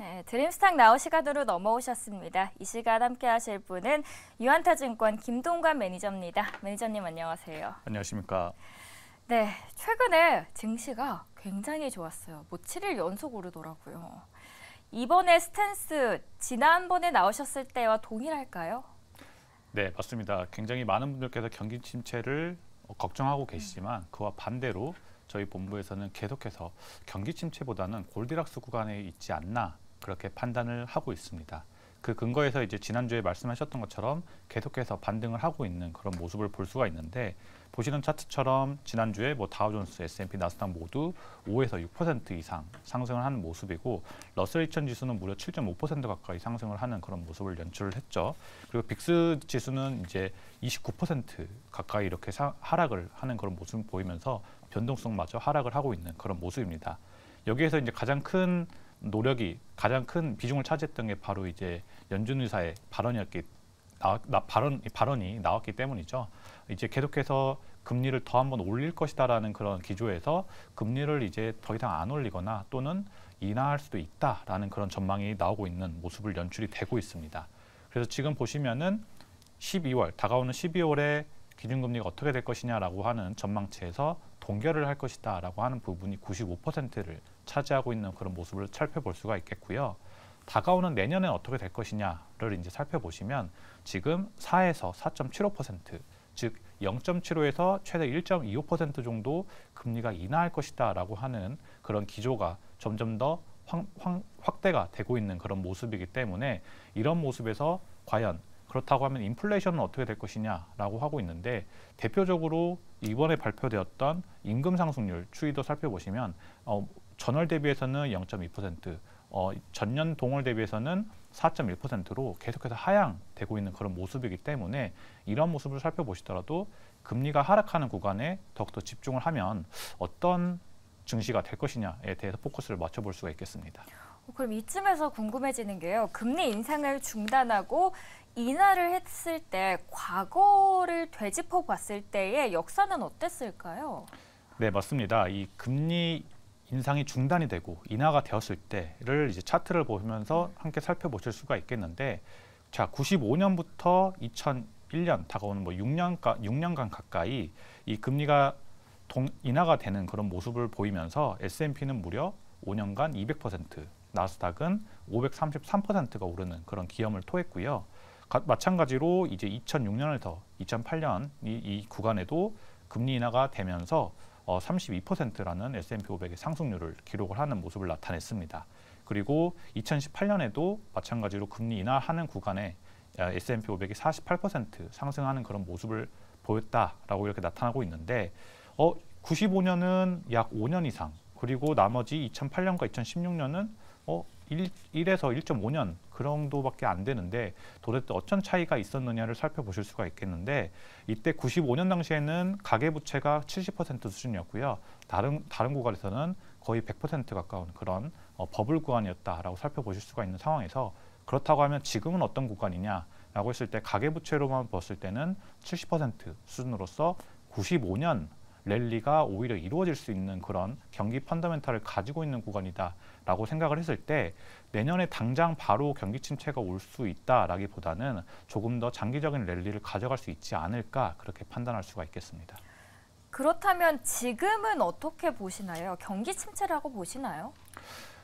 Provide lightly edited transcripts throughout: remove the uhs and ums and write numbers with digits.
네, 드림스탁 나우 시간으로 넘어오셨습니다. 이 시간 함께 하실 분은 유한타증권 김동관 매니저입니다. 매니저님 안녕하세요. 안녕하십니까. 네, 최근에 증시가 굉장히 좋았어요. 뭐 7일 연속 오르더라고요. 이번에 스탠스 지난번에 나오셨을 때와 동일할까요? 네, 맞습니다. 굉장히 많은 분들께서 경기 침체를 걱정하고 계시지만 그와 반대로 저희 본부에서는 계속해서 경기 침체보다는 골디락스 구간에 있지 않나 그렇게 판단을 하고 있습니다. 그 근거에서 이제 지난주에 말씀하셨던 것처럼 계속해서 반등을 하고 있는 그런 모습을 볼 수가 있는데, 보시는 차트처럼 지난주에 뭐 다우존스, S&P, 나스닥 모두 5에서 6% 이상 상승을 하는 모습이고, 러셀 2000 지수는 무려 7.5% 가까이 상승을 하는 그런 모습을 연출을 했죠. 그리고 빅스 지수는 이제 29% 가까이 이렇게 하락을 하는 그런 모습을 보이면서 변동성마저 하락을 하고 있는 그런 모습입니다. 여기에서 이제 가장 큰 비중을 차지했던 게 바로 이제 연준 의사의 발언이 나왔기 때문이죠. 이제 계속해서 금리를 더 한번 올릴 것이다라는 그런 기조에서 금리를 이제 더 이상 안 올리거나 또는 인하할 수도 있다라는 그런 전망이 나오고 있는 모습을 연출이 되고 있습니다. 그래서 지금 보시면은 다가오는 12월에 기준금리가 어떻게 될 것이냐라고 하는 전망치에서 동결을 할 것이다라고 하는 부분이 95%를 차지하고 있는 그런 모습을 살펴볼 수가 있겠고요. 다가오는 내년에 어떻게 될 것이냐를 이제 살펴보시면 지금 4에서 4.75%, 즉 0.75에서 최대 1.25% 정도 금리가 인하할 것이다라고 하는 그런 기조가 점점 더 확대가 되고 있는 그런 모습이기 때문에, 이런 모습에서 과연 그렇다고 하면 인플레이션은 어떻게 될 것이냐라고 하고 있는데, 대표적으로 이번에 발표되었던 임금 상승률 추이도 살펴보시면 전월 대비해서는 0.2%, 전년 동월 대비해서는 4.1%로 계속해서 하향되고 있는 그런 모습이기 때문에, 이런 모습을 살펴보시더라도 금리가 하락하는 구간에 더욱더 집중을 하면 어떤 증시가 될 것이냐에 대해서 포커스를 맞춰볼 수가 있겠습니다. 그럼 이쯤에서 궁금해지는 게요. 금리 인상을 중단하고 인하를 했을 때 과거를 되짚어 봤을 때의 역사는 어땠을까요? 네, 맞습니다. 이 금리 인상이 중단이 되고 인하가 되었을 때를 이제 차트를 보면서 함께 살펴보실 수가 있겠는데, 자, 95년부터 2001년 다가오는 뭐 6년간 가까이 이 금리가 인하가 되는 그런 모습을 보이면서 S&P는 무려 5년간 200%, 나스닥은 533%가 오르는 그런 기염을 토했고요. 마찬가지로 이제 2006년에서 2008년 이 구간에도 금리 인하가 되면서 32%라는 S&P 500의 상승률을 기록을 하는 모습을 나타냈습니다. 그리고 2018년에도 마찬가지로 금리 인하하는 구간에 S&P 500이 48% 상승하는 그런 모습을 보였다라고 이렇게 나타나고 있는데, 95년은 약 5년 이상, 그리고 나머지 2008년과 2016년은 1에서 1.5년 그 정도밖에 안 되는데, 도대체 어떤 차이가 있었느냐를 살펴보실 수가 있겠는데, 이때 95년 당시에는 가계부채가 70% 수준이었고요. 다른 구간에서는 거의 100% 가까운 그런 버블 구간이었다라고 살펴보실 수가 있는 상황에서, 그렇다고 하면 지금은 어떤 구간이냐라고 했을 때 가계부채로만 봤을 때는 70% 수준으로서 95년 랠리가 오히려 이루어질 수 있는 그런 경기 펀더멘탈을 가지고 있는 구간이다라고 생각을 했을 때, 내년에 당장 바로 경기 침체가 올 수 있다라기보다는 조금 더 장기적인 랠리를 가져갈 수 있지 않을까, 그렇게 판단할 수가 있겠습니다. 그렇다면 지금은 어떻게 보시나요? 경기 침체라고 보시나요?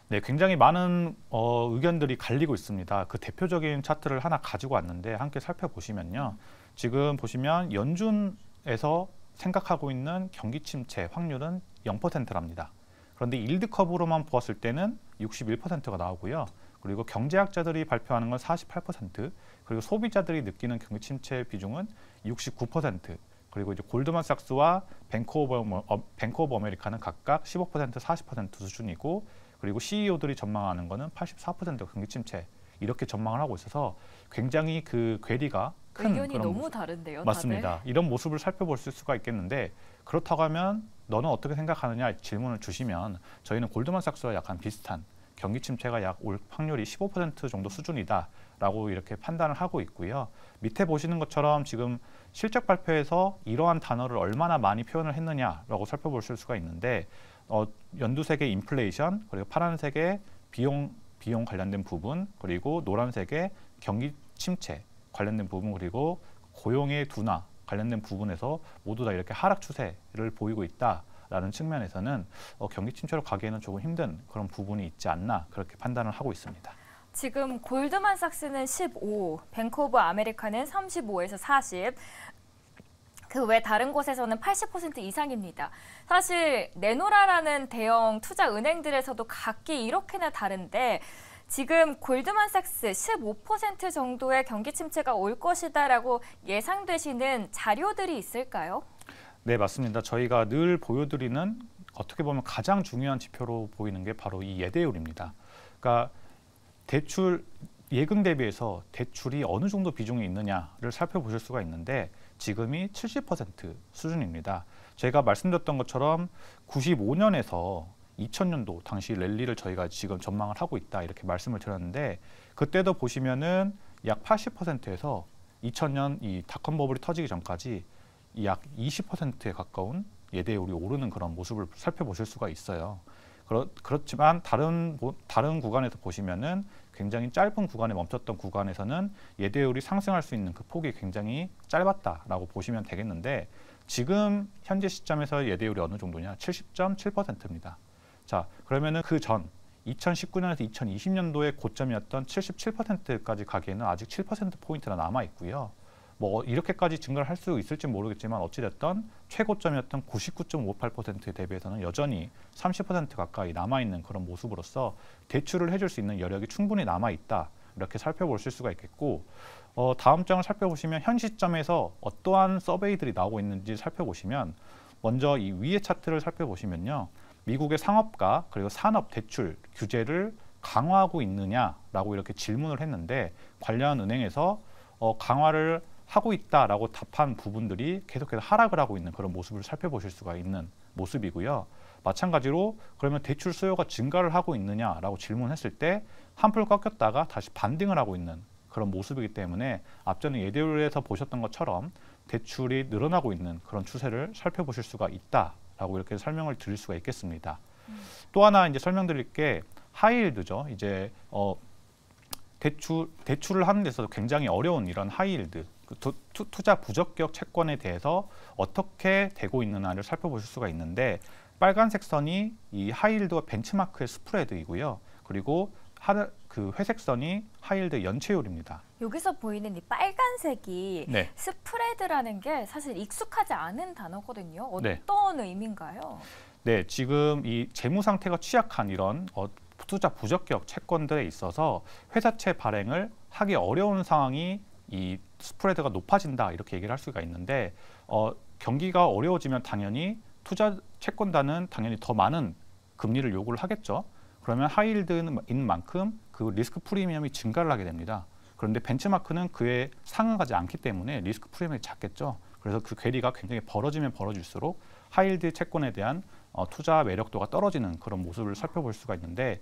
네, 굉장히 많은 의견들이 갈리고 있습니다. 그 대표적인 차트를 하나 가지고 왔는데 함께 살펴보시면요. 지금 보시면 연준에서 생각하고 있는 경기 침체 확률은 0%랍니다. 그런데 일드 커브로만 보았을 때는 61%가 나오고요. 그리고 경제학자들이 발표하는 건 48%, 그리고 소비자들이 느끼는 경기 침체 비중은 69%, 그리고 이제 골드만삭스와 뱅크 오브 아메리카는 각각 15%, 40% 수준이고, 그리고 CEO들이 전망하는 거는 84%가 경기 침체, 이렇게 전망을 하고 있어서 굉장히 그 괴리가 큰 의견이 그런 너무 모습. 다른데요, 맞습니다. 다들? 이런 모습을 살펴볼 수가 있겠는데, 그렇다고 하면 너는 어떻게 생각하느냐 질문을 주시면 저희는 골드만삭스와 약간 비슷한 경기 침체가 약 올 확률이 15% 정도 수준이다라고 이렇게 판단을 하고 있고요. 밑에 보시는 것처럼 지금 실적 발표에서 이러한 단어를 얼마나 많이 표현을 했느냐라고 살펴볼 수가 있는데, 연두색의 인플레이션, 그리고 파란색의 비용 비용 관련된 부분, 그리고 노란색의 경기 침체 관련된 부분, 그리고 고용의 둔화 관련된 부분에서 모두 다 이렇게 하락 추세를 보이고 있다라는 측면에서는 경기 침체로 가기에는 조금 힘든 그런 부분이 있지 않나 그렇게 판단을 하고 있습니다. 지금 골드만삭스는 15, 뱅크 오브 아메리카는 35에서 40, 그 외 다른 곳에서는 80% 이상입니다. 사실 네노라라는 대형 투자 은행들에서도 각기 이렇게나 다른데 지금 골드만삭스 15% 정도의 경기 침체가 올 것이다라고 예상되시는 자료들이 있을까요? 네, 맞습니다. 저희가 늘 보여드리는 어떻게 보면 가장 중요한 지표로 보이는 게 바로 이 예대율입니다. 그러니까 대출 예금 대비해서 대출이 어느 정도 비중이 있느냐를 살펴보실 수가 있는데 지금이 70% 수준입니다. 제가 말씀드렸던 것처럼 95년에서 2000년도 당시 랠리를 저희가 지금 전망을 하고 있다 이렇게 말씀을 드렸는데 그때도 보시면은 약 80%에서 2000년 이 닷컴 버블이 터지기 전까지 약 20%에 가까운 예대율이 오르는 그런 모습을 살펴보실 수가 있어요. 그렇지만 다른 구간에서 보시면은 굉장히 짧은 구간에 멈췄던 구간에서는 예대율이 상승할 수 있는 그 폭이 굉장히 짧았다라고 보시면 되겠는데 지금 현재 시점에서 예대율이 어느 정도냐? 70.7%입니다. 자, 그러면은 그 전 2019년에서 2020년도의 고점이었던 77%까지 가기에는 아직 7%포인트나 남아 있고요. 뭐 이렇게까지 증가를 할 수 있을지 모르겠지만 어찌됐든 최고점이었던 99.58%에 대비해서는 여전히 30% 가까이 남아있는 그런 모습으로서 대출을 해줄 수 있는 여력이 충분히 남아있다. 이렇게 살펴보실 수가 있겠고 다음 장을 살펴보시면 현 시점에서 어떠한 서베이들이 나오고 있는지 살펴보시면 먼저 이 위의 차트를 살펴보시면요. 미국의 상업가 그리고 산업 대출 규제를 강화하고 있느냐라고 이렇게 질문을 했는데 관련 은행에서 강화를 하고 있다라고 답한 부분들이 계속해서 하락을 하고 있는 그런 모습을 살펴보실 수가 있는 모습이고요. 마찬가지로 그러면 대출 수요가 증가를 하고 있느냐라고 질문했을 때 한풀 꺾였다가 다시 반등을 하고 있는 그런 모습이기 때문에 앞전에 예대율에서 보셨던 것처럼 대출이 늘어나고 있는 그런 추세를 살펴보실 수가 있다라고 이렇게 설명을 드릴 수가 있겠습니다. 또 하나 이제 설명드릴 게 하이힐드죠. 이제 대출을 하는 데서 굉장히 어려운 이런 하이힐드 투자 부적격 채권에 대해서 어떻게 되고 있느냐를 살펴보실 수가 있는데 빨간색 선이 이 하이힐드와 벤치마크의 스프레드이고요. 그리고 그 회색 선이 하이힐드 연체율입니다. 여기서 보이는 이 빨간색이 네. 스프레드라는 게 사실 익숙하지 않은 단어거든요. 어떤 네. 의미인가요? 네, 지금 이 재무 상태가 취약한 이런 투자 부적격 채권들에 있어서 회사채 발행을 하기 어려운 상황이 이 스프레드가 높아진다 이렇게 얘기를 할 수가 있는데 경기가 어려워지면 당연히 투자 채권단은 당연히 더 많은 금리를 요구를 하겠죠. 그러면 하이힐드인 만큼 그 리스크 프리미엄이 증가를 하게 됩니다. 그런데 벤치마크는 그에 상응하지 않기 때문에 리스크 프리미엄이 작겠죠. 그래서 그 괴리가 굉장히 벌어지면 벌어질수록 하이힐드 채권에 대한 투자 매력도가 떨어지는 그런 모습을 살펴볼 수가 있는데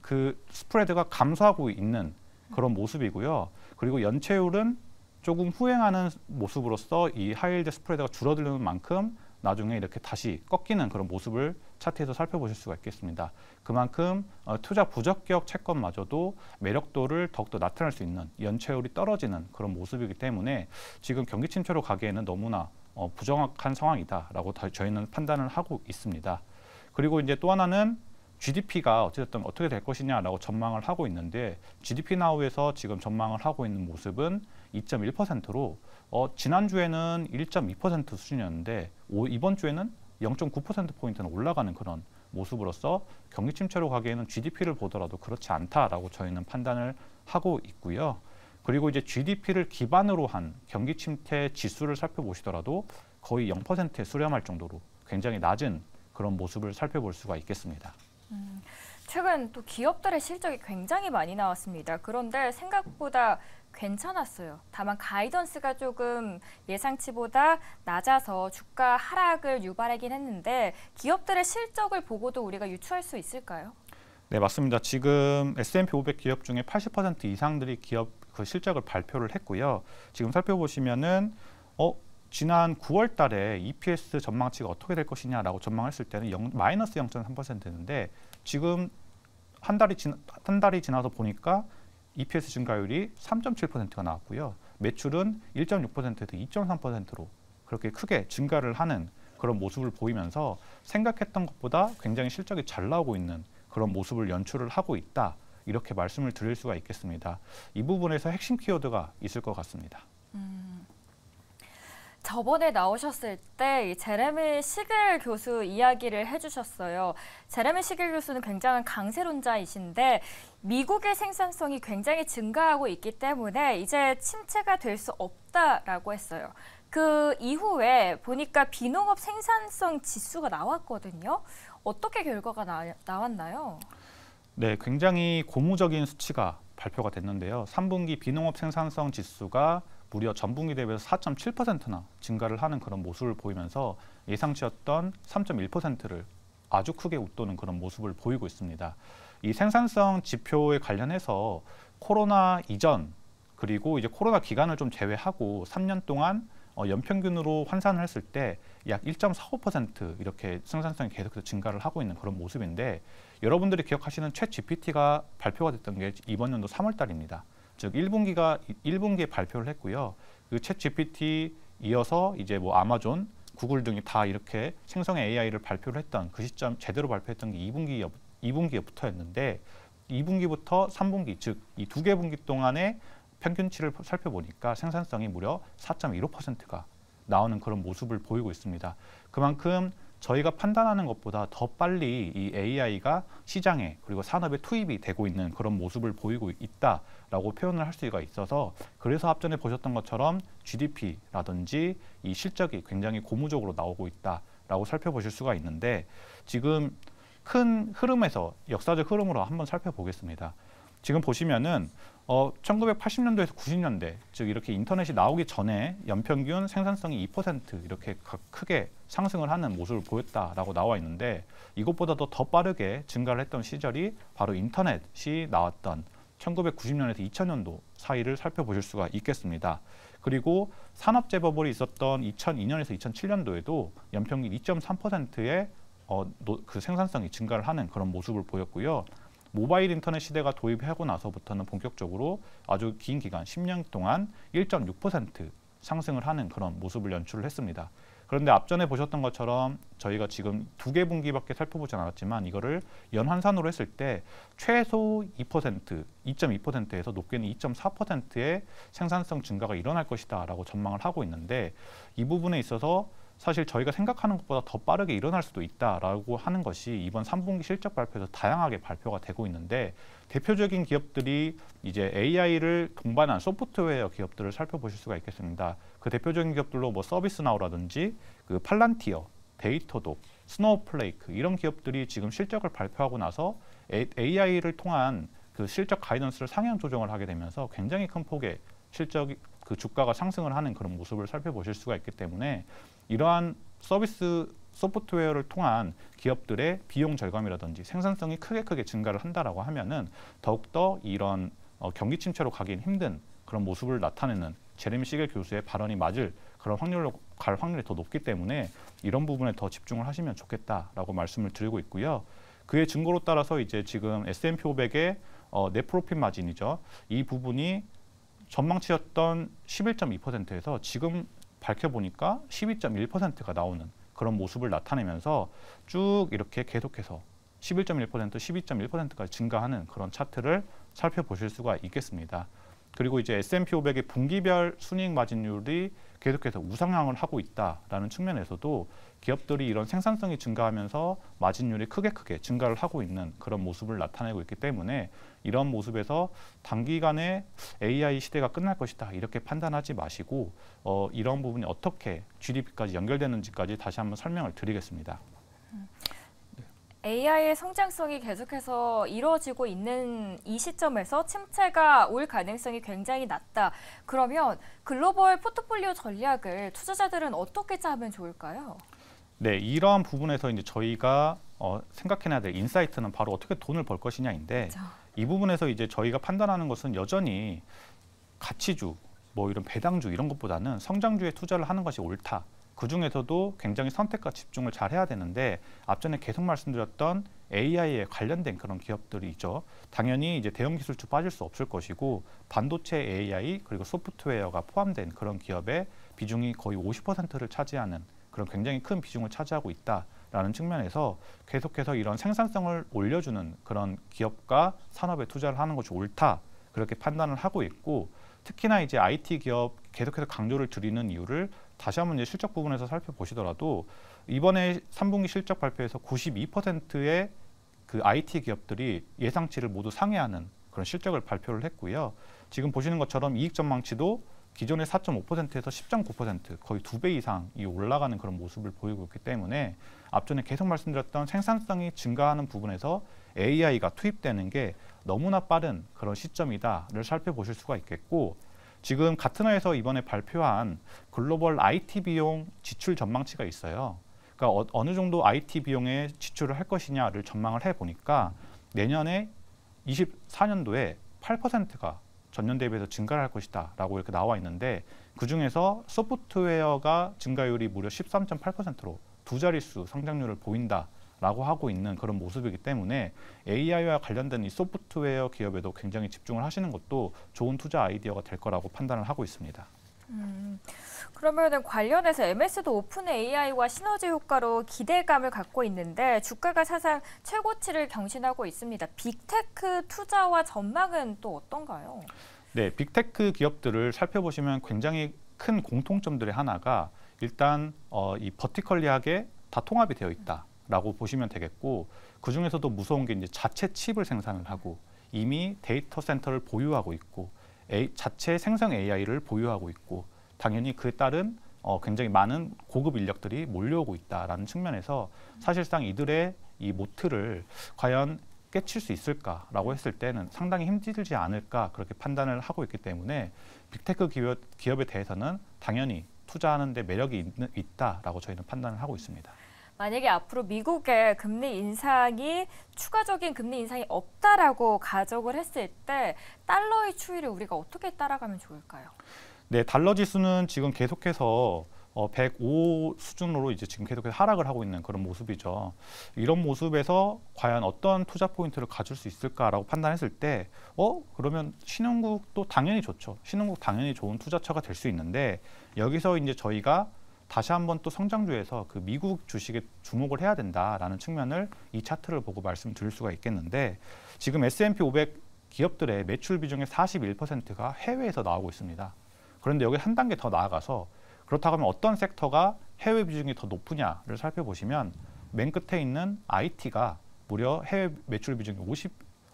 그 스프레드가 감소하고 있는 그런 모습이고요. 그리고 연체율은 조금 후행하는 모습으로서 이 하이힐드 스프레드가 줄어드는 만큼 나중에 이렇게 다시 꺾이는 그런 모습을 차트에서 살펴보실 수가 있겠습니다. 그만큼 투자 부적격 채권마저도 매력도를 더욱더 나타낼 수 있는 연체율이 떨어지는 그런 모습이기 때문에 지금 경기 침체로 가기에는 너무나 부정확한 상황이다라고 저희는 판단을 하고 있습니다. 그리고 이제 또 하나는 GDP가 어쨌든 어떻게 될 것이냐라고 전망을 하고 있는데 GDP 나우에서 지금 전망을 하고 있는 모습은 2.1%로 지난주에는 1.2% 수준이었는데 이번 주에는 0.9%포인트는 올라가는 그런 모습으로서 경기 침체로 가기에는 GDP를 보더라도 그렇지 않다라고 저희는 판단을 하고 있고요. 그리고 이제 GDP를 기반으로 한 경기 침체 지수를 살펴보시더라도 거의 0%에 수렴할 정도로 굉장히 낮은 그런 모습을 살펴볼 수가 있겠습니다. 최근 또 기업들의 실적이 굉장히 많이 나왔습니다. 그런데 생각보다 괜찮았어요. 다만 가이던스가 조금 예상치보다 낮아서 주가 하락을 유발하긴 했는데 기업들의 실적을 보고도 우리가 유추할 수 있을까요? 네, 맞습니다. 지금 S&P 500 기업 중에 80% 이상들이 기업 그 실적을 발표를 했고요. 지금 살펴보시면은 지난 9월 달에 EPS 전망치가 어떻게 될 것이냐라고 전망했을 때는 마이너스 0.3%였는데 지금 한 달이 지나서 보니까 EPS 증가율이 3.7%가 나왔고요. 매출은 1.6%에서 2.3%로 그렇게 크게 증가를 하는 그런 모습을 보이면서 생각했던 것보다 굉장히 실적이 잘 나오고 있는 그런 모습을 연출을 하고 있다. 이렇게 말씀을 드릴 수가 있겠습니다. 이 부분에서 핵심 키워드가 있을 것 같습니다. 저번에 나오셨을 때 이 제레미 시겔 교수 이야기를 해주셨어요. 제레미 시겔 교수는 굉장한 강세론자이신데 미국의 생산성이 굉장히 증가하고 있기 때문에 이제 침체가 될 수 없다라고 했어요. 그 이후에 보니까 비농업 생산성 지수가 나왔거든요. 어떻게 결과가 나왔나요? 네, 굉장히 고무적인 수치가 발표가 됐는데요. 3분기 비농업 생산성 지수가 무려 전분기 대비해서 4.7%나 증가를 하는 그런 모습을 보이면서 예상치였던 3.1%를 아주 크게 웃도는 그런 모습을 보이고 있습니다. 이 생산성 지표에 관련해서 코로나 이전 그리고 이제 코로나 기간을 좀 제외하고 3년 동안 연평균으로 환산을 했을 때 약 1.45% 이렇게 생산성이 계속해서 증가를 하고 있는 그런 모습인데 여러분들이 기억하시는 챗 GPT가 발표가 됐던 게 이번 연도 3월 달입니다. 즉 1분기에 발표를 했고요. 그 챗 GPT 이어서 이제 뭐 아마존, 구글 등이 다 이렇게 생성의 AI를 발표를 했던 그 시점 제대로 발표했던 게 2분기부터였는데 2분기부터 3분기 즉 이 두 개 분기 동안의 평균치를 살펴보니까 생산성이 무려 4.15%가 나오는 그런 모습을 보이고 있습니다. 그만큼 저희가 판단하는 것보다 더 빨리 이 AI가 시장에 그리고 산업에 투입이 되고 있는 그런 모습을 보이고 있다라고 표현을 할 수가 있어서 그래서 앞전에 보셨던 것처럼 GDP라든지 이 실적이 굉장히 고무적으로 나오고 있다라고 살펴보실 수가 있는데 지금 큰 흐름에서 역사적 흐름으로 한번 살펴보겠습니다. 지금 보시면은 1980년도에서 90년대 즉 이렇게 인터넷이 나오기 전에 연평균 생산성이 2% 이렇게 크게 상승을 하는 모습을 보였다라고 나와 있는데 이것보다도 더 빠르게 증가를 했던 시절이 바로 인터넷이 나왔던 1990년에서 2000년도 사이를 살펴보실 수가 있겠습니다. 그리고 산업재버블이 있었던 2002년에서 2007년도에도 연평균 2.3%의 그 생산성이 증가를 하는 그런 모습을 보였고요. 모바일 인터넷 시대가 도입하고 나서부터는 본격적으로 아주 긴 기간 10년 동안 1.6% 상승을 하는 그런 모습을 연출을 했습니다. 그런데 앞전에 보셨던 것처럼 저희가 지금 두 개 분기밖에 살펴보지 않았지만 이거를 연환산으로 했을 때 최소 2.2%에서 높게는 2.4%의 생산성 증가가 일어날 것이다 라고 전망을 하고 있는데 이 부분에 있어서 사실 저희가 생각하는 것보다 더 빠르게 일어날 수도 있다라고 하는 것이 이번 3분기 실적 발표에서 다양하게 발표가 되고 있는데 대표적인 기업들이 이제 AI를 동반한 소프트웨어 기업들을 살펴보실 수가 있겠습니다. 그 대표적인 기업들로 뭐 서비스나우라든지 그 팔란티어, 데이터독, 스노우플레이크 이런 기업들이 지금 실적을 발표하고 나서 AI를 통한 그 실적 가이던스를 상향 조정을 하게 되면서 굉장히 큰 폭의 실적 그 주가가 상승을 하는 그런 모습을 살펴보실 수가 있기 때문에 이러한 서비스 소프트웨어를 통한 기업들의 비용 절감이라든지 생산성이 크게 증가를 한다라고 하면은 더욱더 이런 경기 침체로 가긴 힘든 그런 모습을 나타내는 제레미 시겔 교수의 발언이 맞을 그런 확률로 갈 확률이 더 높기 때문에 이런 부분에 더 집중을 하시면 좋겠다라고 말씀을 드리고 있고요. 그의 증거로 따라서 이제 지금 S&P 500의 넷 프로핏 마진이죠. 이 부분이 전망치였던 11.2%에서 지금 밝혀보니까 12.1%가 나오는 그런 모습을 나타내면서 쭉 이렇게 계속해서 11.1%, 12.1%까지 증가하는 그런 차트를 살펴보실 수가 있겠습니다. 그리고 이제 S&P 500의 분기별 순이익 마진율이 계속해서 우상향을 하고 있다라는 측면에서도 기업들이 이런 생산성이 증가하면서 마진율이 크게 증가를 하고 있는 그런 모습을 나타내고 있기 때문에 이런 모습에서 단기간에 AI 시대가 끝날 것이다 이렇게 판단하지 마시고 이런 부분이 어떻게 GDP까지 연결되는지까지 다시 한번 설명을 드리겠습니다. AI의 성장성이 계속해서 이루어지고 있는 이 시점에서 침체가 올 가능성이 굉장히 낮다. 그러면 글로벌 포트폴리오 전략을 투자자들은 어떻게 짜면 좋을까요? 네, 이러한 부분에서 이제 저희가 생각해내야 될 인사이트는 바로 어떻게 돈을 벌 것이냐인데 그렇죠. 이 부분에서 이제 저희가 판단하는 것은 여전히 가치주, 뭐 이런 배당주 이런 것보다는 성장주에 투자를 하는 것이 옳다. 그 중에서도 굉장히 선택과 집중을 잘 해야 되는데 앞전에 계속 말씀드렸던 AI에 관련된 그런 기업들이 있죠. 당연히 이제 대형 기술주 빠질 수 없을 것이고 반도체 AI 그리고 소프트웨어가 포함된 그런 기업의 비중이 거의 50%를 차지하는 그런 굉장히 큰 비중을 차지하고 있다라는 측면에서 계속해서 이런 생산성을 올려주는 그런 기업과 산업에 투자를 하는 것이 옳다 그렇게 판단을 하고 있고 특히나 이제 IT 기업 계속해서 강조를 드리는 이유를 다시 한번 이제 실적 부분에서 살펴보시더라도 이번에 3분기 실적 발표에서 92%의 그 IT 기업들이 예상치를 모두 상회하는 그런 실적을 발표를 했고요. 지금 보시는 것처럼 이익 전망치도 기존의 4.5%에서 10.9% 거의 2배 이상이 올라가는 그런 모습을 보이고 있기 때문에 앞전에 계속 말씀드렸던 생산성이 증가하는 부분에서 AI가 투입되는 게 너무나 빠른 그런 시점이다를 살펴보실 수가 있겠고 지금 가트너에서 이번에 발표한 글로벌 IT 비용 지출 전망치가 있어요. 그러니까 어느 정도 IT 비용에 지출을 할 것이냐를 전망을 해보니까 내년에 24년도에 8%가 전년 대비해서 증가를 할 것이다 라고 이렇게 나와 있는데 그중에서 소프트웨어가 증가율이 무려 13.8%로 두 자릿수 성장률을 보인다라고 하고 있는 그런 모습이기 때문에 AI와 관련된 이 소프트웨어 기업에도 굉장히 집중을 하시는 것도 좋은 투자 아이디어가 될 거라고 판단을 하고 있습니다. 그러면은 관련해서 MS도 오픈 AI와 시너지 효과로 기대감을 갖고 있는데 주가가 사상 최고치를 경신하고 있습니다. 빅테크 투자와 전망은 또 어떤가요? 네, 빅테크 기업들을 살펴보시면 굉장히 큰 공통점들의 하나가 일단 이 버티컬리하게 다 통합이 되어 있다라고 보시면 되겠고 그 중에서도 무서운 게 이제 자체 칩을 생산을 하고 이미 데이터 센터를 보유하고 있고 자체 생성 AI를 보유하고 있고 당연히 그에 따른 굉장히 많은 고급 인력들이 몰려오고 있다라는 측면에서 사실상 이들의 이 모트를 과연 깨칠 수 있을까라고 했을 때는 상당히 힘들지 않을까 그렇게 판단을 하고 있기 때문에 빅테크 기업에 대해서는 당연히 투자하는 데 매력이 있다라고 저희는 판단을 하고 있습니다. 만약에 앞으로 미국의 금리 인상이 추가적인 금리 인상이 없다라고 가정을 했을 때 달러의 추이를 우리가 어떻게 따라가면 좋을까요? 네, 달러 지수는 지금 계속해서 105 수준으로 이제 지금 계속해서 하락을 하고 있는 그런 모습이죠. 이런 모습에서 과연 어떤 투자 포인트를 가질 수 있을까라고 판단했을 때, 그러면 신흥국도 당연히 좋죠. 신흥국 당연히 좋은 투자처가 될 수 있는데 여기서 이제 저희가 다시 한번 또 성장주에서 그 미국 주식에 주목을 해야 된다라는 측면을 이 차트를 보고 말씀드릴 수가 있겠는데 지금 S&P 500 기업들의 매출 비중의 41%가 해외에서 나오고 있습니다. 그런데 여기 한 단계 더 나아가서 그렇다고 하면 어떤 섹터가 해외 비중이 더 높으냐를 살펴보시면 맨 끝에 있는 IT가 무려 해외 매출 비중이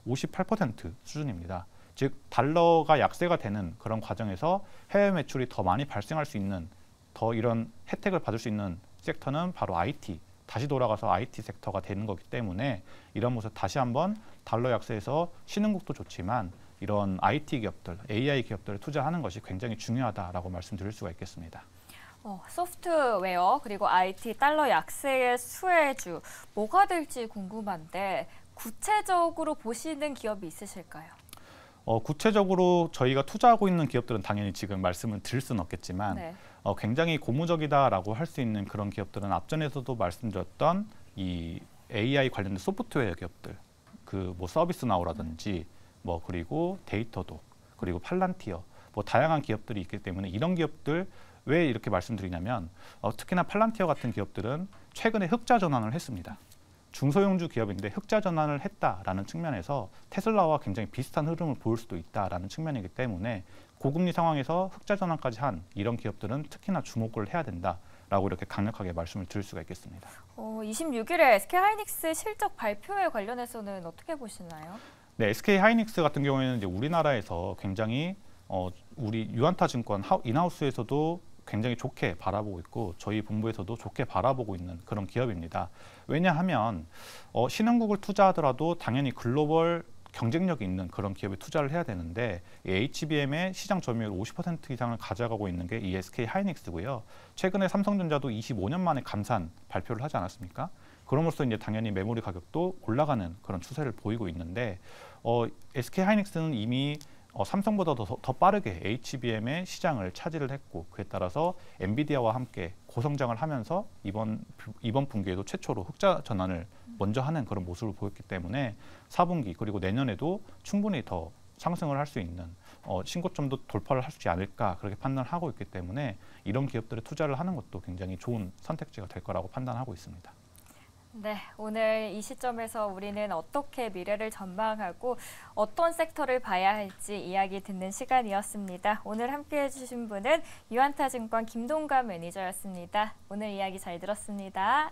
58% 수준입니다. 즉 달러가 약세가 되는 그런 과정에서 해외 매출이 더 많이 발생할 수 있는 더 이런 혜택을 받을 수 있는 섹터는 바로 IT, 다시 돌아가서 IT 섹터가 되는 거기 때문에 이런 모습 다시 한번 달러 약세에서 신흥국도 좋지만 이런 IT 기업들, AI 기업들을 투자하는 것이 굉장히 중요하다라고 말씀드릴 수가 있겠습니다. 소프트웨어 그리고 IT 달러 약세의 수혜주 뭐가 될지 궁금한데 구체적으로 보시는 기업이 있으실까요? 구체적으로 저희가 투자하고 있는 기업들은 당연히 지금 말씀을 드릴 수는 없겠지만 네. 굉장히 고무적이다라고 할 수 있는 그런 기업들은 앞전에서도 말씀드렸던 이 AI 관련된 소프트웨어 기업들, 그 뭐 서비스나우라든지 뭐 그리고 데이터도 그리고 팔란티어 뭐 다양한 기업들이 있기 때문에 이런 기업들 왜 이렇게 말씀드리냐면 특히나 팔란티어 같은 기업들은 최근에 흑자 전환을 했습니다. 중소형주 기업인데 흑자 전환을 했다라는 측면에서 테슬라와 굉장히 비슷한 흐름을 보일 수도 있다라는 측면이기 때문에 고금리 상황에서 흑자 전환까지 한 이런 기업들은 특히나 주목을 해야 된다라고 이렇게 강력하게 말씀을 드릴 수가 있겠습니다. 26일에 SK하이닉스 실적 발표에 관련해서는 어떻게 보시나요? 네, SK하이닉스 같은 경우에는 이제 우리나라에서 굉장히 우리 유안타증권 인하우스에서도 굉장히 좋게 바라보고 있고 저희 본부에서도 좋게 바라보고 있는 그런 기업입니다. 왜냐하면 신흥국을 투자하더라도 당연히 글로벌 경쟁력이 있는 그런 기업에 투자를 해야 되는데 HBM의 시장 점유율 50% 이상을 가져가고 있는 게 이 SK하이닉스고요. 최근에 삼성전자도 25년 만에 감산 발표를 하지 않았습니까? 그럼으로써 이제 당연히 메모리 가격도 올라가는 그런 추세를 보이고 있는데 SK하이닉스는 이미 삼성보다 더 빠르게 HBM의 시장을 차지를 했고 그에 따라서 엔비디아와 함께 고성장을 하면서 이번 분기에도 최초로 흑자 전환을 먼저 하는 그런 모습을 보였기 때문에 4분기 그리고 내년에도 충분히 더 상승을 할 수 있는 신고점도 돌파를 할 수 있지 않을까 그렇게 판단을 하고 있기 때문에 이런 기업들에 투자를 하는 것도 굉장히 좋은 선택지가 될 거라고 판단하고 있습니다. 네, 오늘 이 시점에서 우리는 어떻게 미래를 전망하고 어떤 섹터를 봐야 할지 이야기 듣는 시간이었습니다. 오늘 함께해 주신 분은 유안타증권 김동관 매니저였습니다. 오늘 이야기 잘 들었습니다.